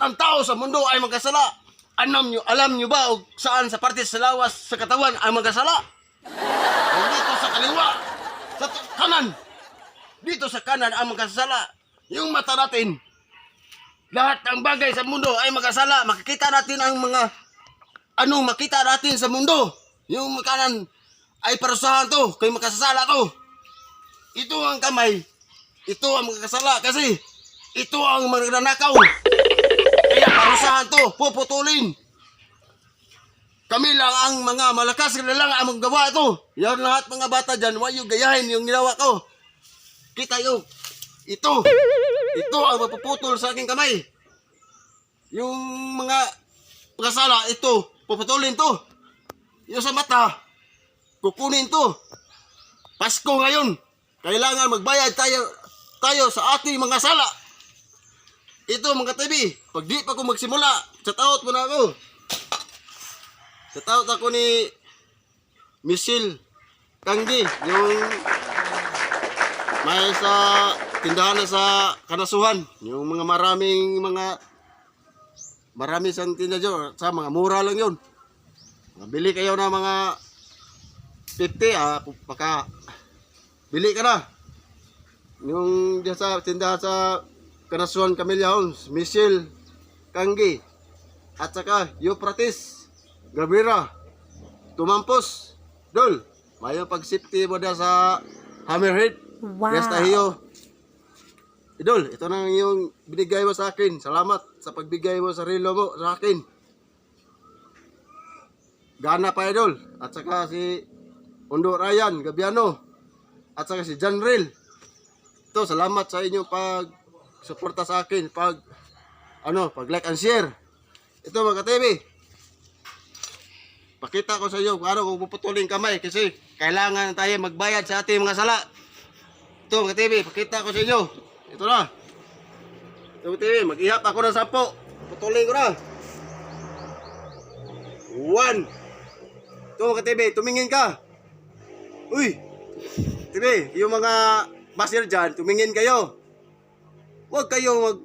ang tao sa mundo ay magkasala. Alam nyo ba o saan sa parte sa lawas sa katawan ay magkasala? Ay dito sa kaliwa, sa kanan. Dito sa kanan ang magkasala. Yung mata natin. Lahat ng bagay sa mundo ay magkasala. Makikita natin ang mga makita natin sa mundo. Yung kanan ay parusahan to, kay makasasala to. Ito ang kamay. Ito ang magkasala kasi ito ang magnanakaw. Kaya parusahan to, puputulin. Kami lang ang mga malakas na lang ang magawa ito. Yan lahat mga bata dyan, huwag yung gayahin yung ginawa ko. Kita yung ito ang mapuputol sa aking kamay. Yung mga pagkasala, ito, puputulin to. Yung sa mata, kukunin to. Pasko ngayon, kailangan magbayad tayo sa ating mga sala. Ito mga TV, pag di pa ako magsimula, shoutout mo na ako. Shoutout ako ni Michelle Kanggi, yung may sa tindahan na sa Kanasuhan, yung mga marami sa tindahan dyan, sa mga mura lang yun. Bili kayo na mga 50, bili ka na. Yung dyan sa tindahan sa Kanasuhan Camellia Homes, Michelle Kanggi, at saka Euphrates Gabriela Tumampos Dol, mayo pag-safety mo dyan sa Hammerhead. Wow. Yes, tahiyo. Idol, ito na yung binigay mo sa akin. Salamat sa pagbigay mo sa relo mo sa akin. Gana pa, Idol. At saka si Undo Ryan Gabiano. At saka si John Ril. Ito, salamat sa inyong pag-suporta sa akin. Pag like and share. Ito mga TV. Pakita ko sa iyo kung kung puputulin kamay. Kasi kailangan tayo magbayad sa ating mga sala. Ito mga TV, pakita ko sa inyo. Ito na. Ito mga TV, mag-ihap ako ng 10. Putulin ko na. 1. Ito mga TV, tumingin ka. Uy, TV, yung mga basir dyan, tumingin kayo. Huwag kayo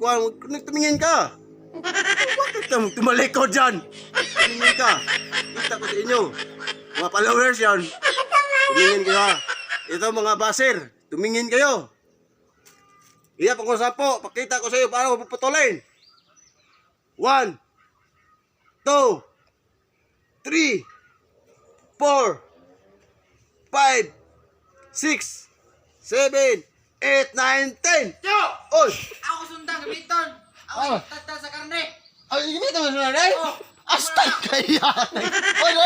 tumingin ka. Huwag kayo tumalikod dyan. Tumingin ka. Kita ko sa inyo. Mga followers yan. Tumingin kayo. Ito mga basir. Tumingin kayo. Iya pang sapo, pakita ko sa iyo paano puputulin. 1 2 3 4 5 6 7 8 9 10. Yo! Oy, Ako sundang gamiton. Ako tata sa karne. ay gimitin mo sa nanay? Oh, Astag kaya. Oy,